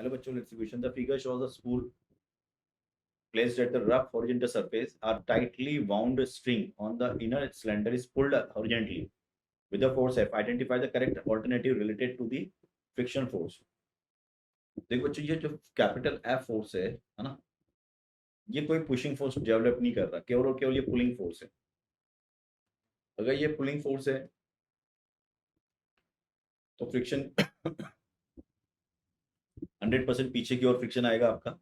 Hello bachcho, let's see question. The figure shows a spool placed at the rough horizontal surface. A tightly wound string on the inner cylinder is pulled horizontally with the force F. Identify the correct alternative related to the friction force. देखो बच्चों, ये जो capital F force है ना, ये कोई pushing force develop नहीं कर रहा, केवल और केवल ये पुलिंग फोर्स है। अगर ये पुलिंग फोर्स है तो फ्रिक्शन 100% पीछे की ओर फ्रिक्शन आएगा आपका।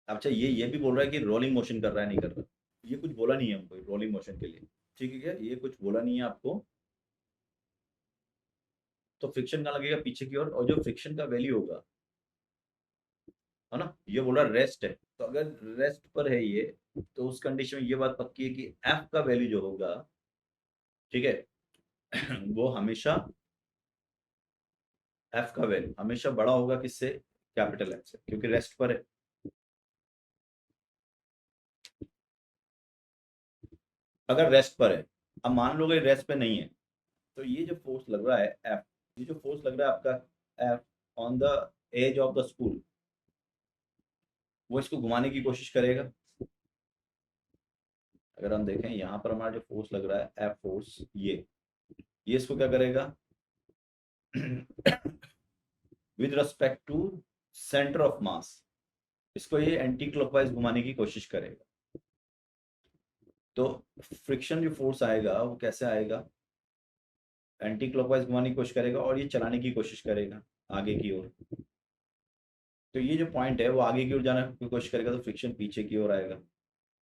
अच्छा, ये भी बोल रहा है कि रोलिंग मोशन कर रहा है, नहीं कर रहा। ये कुछ बोला नहीं है हमको रोलिंग मोशन के लिए, ठीक है क्या? ये कुछ बोला नहीं है आपको। तो फ्रिक्शन कहाँ लगेगा? पीछे की ओर। और जो फ्रिक्शन का वैल्यू होगा, है ना, ये बोला रेस्ट है। तो अगर रेस्ट पर है ये, तो उस कंडीशन में ये बात पक्की है कि एफ का वैल्यू जो होगा, ठीक है, वो हमेशा एफ का वैल्यू हमेशा बड़ा होगा किससे? कैपिटल एफ से, क्योंकि रेस्ट पर है। अगर रेस्ट पर है, अब मान लो कि रेस्ट पे नहीं है, तो ये जो फोर्स लग रहा है एफ, ये जो फोर्स लग रहा है आपका F on the edge of the spool, वो इसको घुमाने की कोशिश करेगा। अगर हम देखें यहाँ पर हमारा जो फोर्स लग रहा है एफ फोर्स, ये इसको क्या करेगा? With respect to centre of mass, इसको ये एंटी क्लॉकवाइज घुमाने की कोशिश करेगा। तो फ्रिक्शन जो फोर्स आएगा वो कैसे आएगा? एंटी क्लॉकवाइज घुमाने की कोशिश करेगा और ये चलाने की कोशिश करेगा आगे की ओर। तो ये जो पॉइंट है वो आगे की ओर जाने की कोशिश करेगा, तो फ्रिक्शन पीछे की ओर आएगा।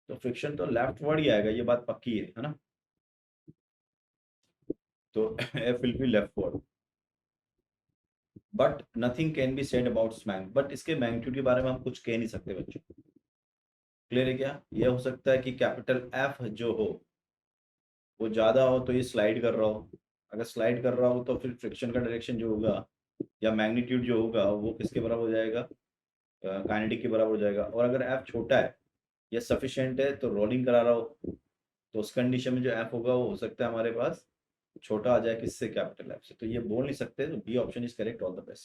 तो फ्रिक्शन तो लेफ्ट वर्ड ही आएगा, ये बात पक्की है ना? तो F will be left word. But nothing can be said about magnitude, but इसके मैग्नीट्यूड के बारे में हम कुछ कह नहीं सकते बच्चों। क्लियर है क्या? यह हो सकता है कि कैपिटल एफ जो हो वो ज़्यादा हो तो ये स्लाइड कर रहा हो। अगर स्लाइड कर रहा हो तो फिर फ्रिक्शन का डायरेक्शन जो होगा या मैग्नीट्यूड जो होगा वो किसके बराबर हो जाएगा? काइनेटिक के बराबर हो जाएगा। और अगर एफ छोटा है या सफिशिएंट है तो रोलिंग करा रहा हो, तो उस कंडीशन में जो एफ होगा वो हो सकता है हमारे पास छोटा आ जाए किससे? कैपिटल एफ से। तो ये बोल नहीं सकते, तो B option is correct. All the best.